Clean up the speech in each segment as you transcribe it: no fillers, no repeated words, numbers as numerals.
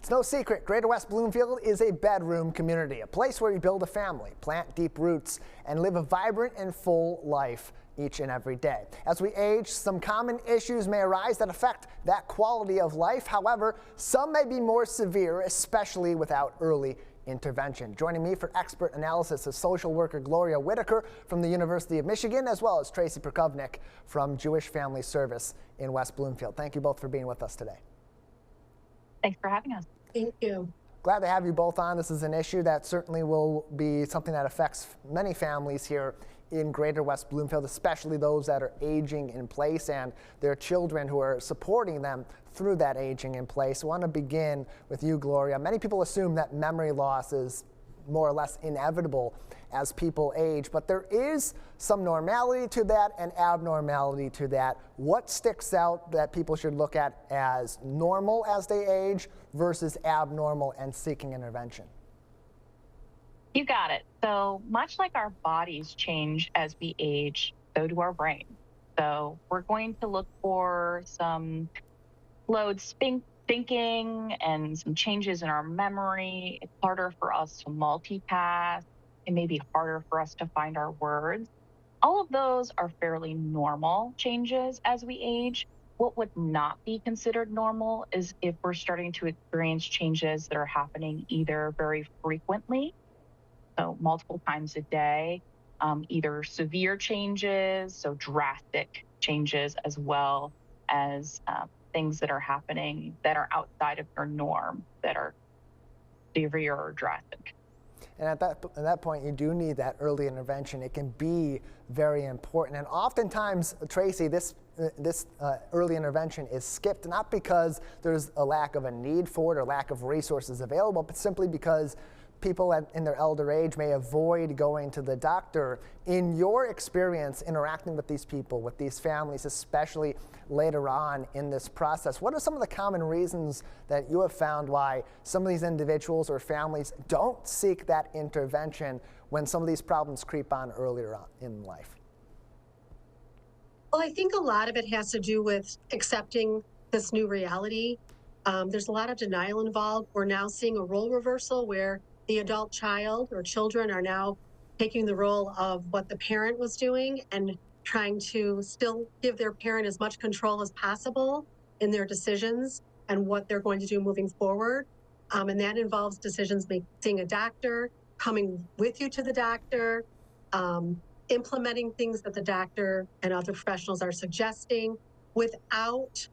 It's no secret, Greater West Bloomfield is a bedroom community, a place where you build a family, plant deep roots, and live a vibrant and full life each and every day. As we age, some common issues may arise that affect that quality of life. However, some may be more severe, especially without early intervention. Joining me for expert analysis is social worker Gloria Whitaker from the University of Michigan, as well as Tracey Proghovnick from Jewish Family Service in West Bloomfield. Thank you both for being with us today. Thanks for having us. Thank you. Glad to have you both on. This is an issue that certainly will be something that affects many families here in Greater West Bloomfield, especially those that are aging in place and their children who are supporting them through that aging in place. I want to begin with you, Gloria. Many people assume that memory loss is more or less inevitable as people age, but there is some normality to that and abnormality to that. What sticks out that people should look at as normal as they age versus abnormal and seeking intervention? You got it. So much like our bodies change as we age, so do our brains. So we're going to look for some slowed thinking and some changes in our memory. It's harder for us to multitask. It may be harder for us to find our words. All of those are fairly normal changes as we age. What would not be considered normal is if we're starting to experience changes that are happening either very frequently, so multiple times a day, either severe changes, so drastic changes, as well as things that are happening that are outside of your norm, that are severe or drastic. And at that point, you do need that early intervention. It can be very important. And oftentimes, Tracey, this early intervention is skipped, not because there's a lack of a need for it or lack of resources available, but simply because people in their elder age may avoid going to the doctor. In your experience interacting with these people, with these families, especially later on in this process, what are some of the common reasons that you have found why some of these individuals or families don't seek that intervention when some of these problems creep on earlier on in life? Well, I think a lot of it has to do with accepting this new reality. There's a lot of denial involved. We're now seeing a role reversal where the adult child or children are now taking the role of what the parent was doing and trying to still give their parent as much control as possible in their decisions and what they're going to do moving forward. And that involves decisions like seeing a doctor, coming with you to the doctor, implementing things that the doctor and other professionals are suggesting without,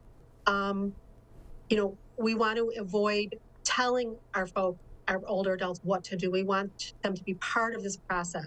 we want to avoid telling our older adults what to do. We want them to be part of this process.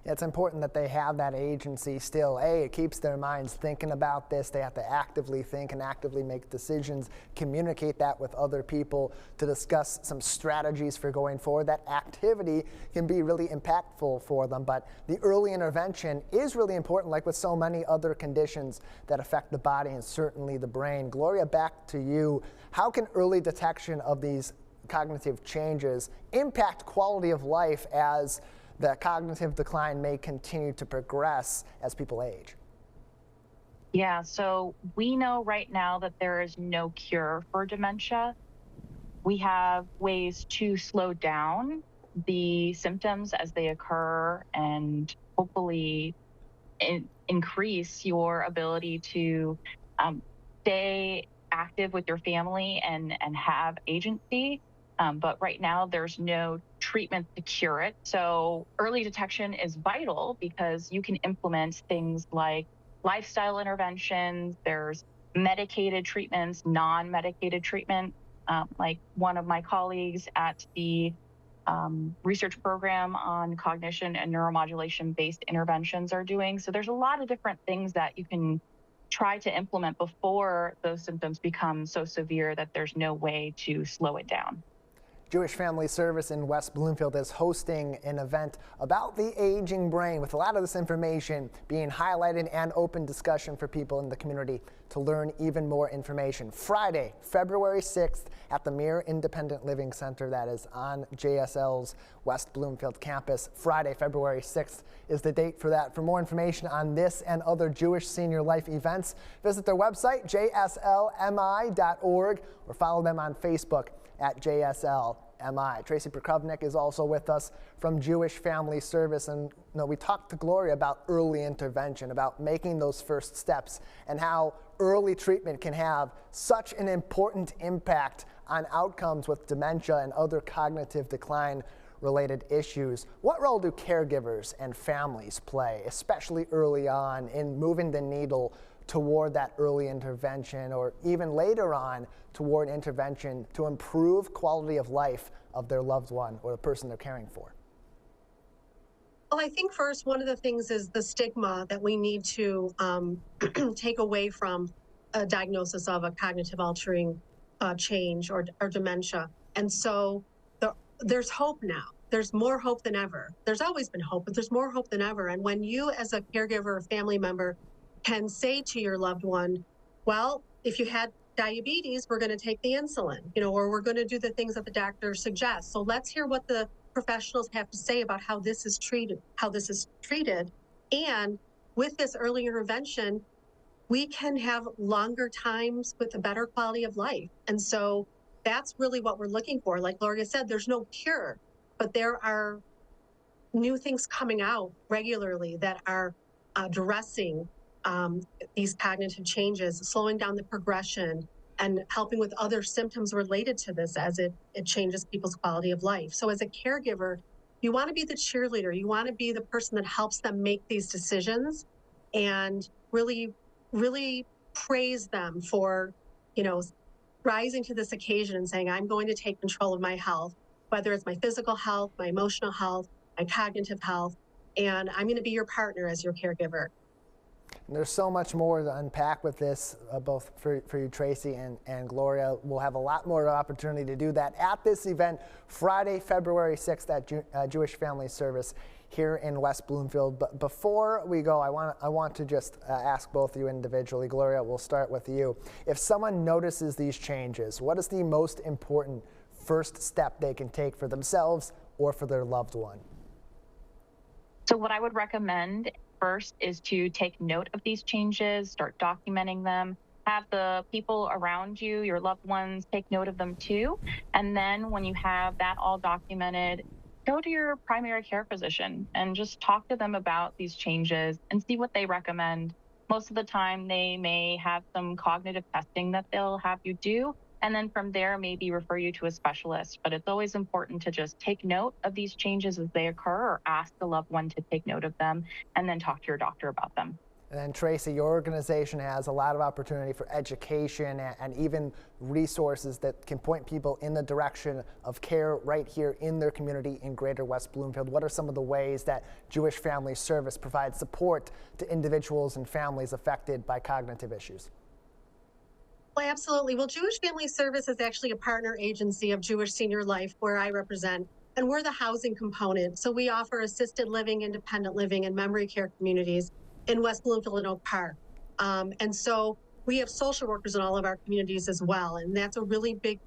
It's important that they have that agency still. It keeps their minds thinking about this. They have to actively think and actively make decisions, communicate that with other people to discuss some strategies for going forward. That activity can be really impactful for them, but the early intervention is really important, like with so many other conditions that affect the body and certainly the brain. Gloria, back to you. How can early detection of these cognitive changes impact quality of life as the cognitive decline may continue to progress as people age? Yeah, so we know right now that there is no cure for dementia. We have ways to slow down the symptoms as they occur and hopefully increase your ability to stay active with your family and have agency. But right now, there's no treatment to cure it. So early detection is vital because you can implement things like lifestyle interventions. There's medicated treatments, non-medicated treatment, like one of my colleagues at the research program on cognition and neuromodulation-based interventions are doing. So there's a lot of different things that you can try to implement before those symptoms become so severe that there's no way to slow it down. Jewish Family Service in West Bloomfield is hosting an event about the aging brain with a lot of this information being highlighted and open discussion for people in the community to learn even more information. Friday, February 6th at the Mir Independent Living Center that is on JSL's West Bloomfield campus. Friday, February 6th is the date for that. For more information on this and other Jewish senior life events, visit their website, jslmi.org. or follow them on Facebook at JSLMI. Tracey Proghovnick is also with us from Jewish Family Service, and we talked to Gloria about early intervention, about making those first steps, and how early treatment can have such an important impact on outcomes with dementia and other cognitive decline related issues. What role do caregivers and families play, especially early on, in moving the needle toward that early intervention, or even later on toward intervention to improve quality of life of their loved one or the person they're caring for? Well, I think first, one of the things is the stigma that we need to take away from a diagnosis of a cognitive altering change or dementia. And so there's hope now. There's more hope than ever. There's always been hope, but there's more hope than ever. And when you, as a caregiver or family member, can say to your loved one, well, if you had diabetes, we're going to take the insulin, or we're going to do the things that the doctor suggests. So let's hear what the professionals have to say about how this is treated. And with this early intervention, we can have longer times with a better quality of life. And so that's really what we're looking for. Like Gloria said, there's no cure, but there are new things coming out regularly that are addressing these cognitive changes, slowing down the progression, and helping with other symptoms related to this as it changes people's quality of life. So as a caregiver, you want to be the cheerleader. You want to be the person that helps them make these decisions and really, really praise them for, rising to this occasion and saying, I'm going to take control of my health, whether it's my physical health, my emotional health, my cognitive health, and I'm going to be your partner as your caregiver. And there's so much more to unpack with this, both for you, Tracey, and Gloria. We'll have a lot more opportunity to do that at this event Friday, February 6th at Jewish Family Service here in West Bloomfield. But before we go, I want to just ask both of you individually. Gloria, we'll start with you. If someone notices these changes, what is the most important first step they can take for themselves or for their loved one? So what I would recommend first is to take note of these changes, start documenting them, have the people around you, your loved ones, take note of them too. And then when you have that all documented, go to your primary care physician and just talk to them about these changes and see what they recommend. Most of the time, they may have some cognitive testing that they'll have you do, and then from there, maybe refer you to a specialist. But it's always important to just take note of these changes as they occur, or ask the loved one to take note of them, and then talk to your doctor about them. And then Tracey, your organization has a lot of opportunity for education and even resources that can point people in the direction of care right here in their community in Greater West Bloomfield. What are some of the ways that Jewish Family Service provides support to individuals and families affected by cognitive issues? Well, absolutely. Well, Jewish Family Service is actually a partner agency of Jewish Senior Life, where I represent, and we're the housing component. So we offer assisted living, independent living, and memory care communities in West Bloomfield and Oak Park. And so we have social workers in all of our communities as well. And that's a really big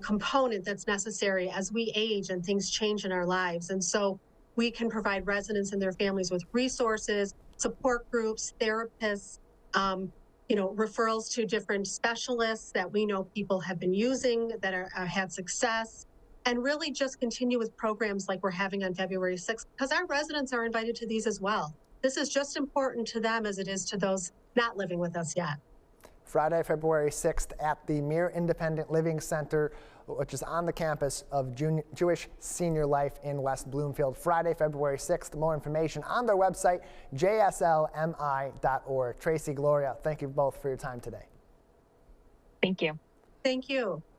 component that's necessary as we age and things change in our lives. And so we can provide residents and their families with resources, support groups, therapists, referrals to different specialists that we know people have been using that had success, and really just continue with programs like we're having on February 6th, because our residents are invited to these as well. This is just important to them as it is to those not living with us yet. Friday, February 6th at the Mere Independent Living Center, which is on the campus of Jewish Senior Life in West Bloomfield. Friday, February 6th. More information on their website, jslmi.org. Tracey, Gloria, thank you both for your time today. Thank you. Thank you.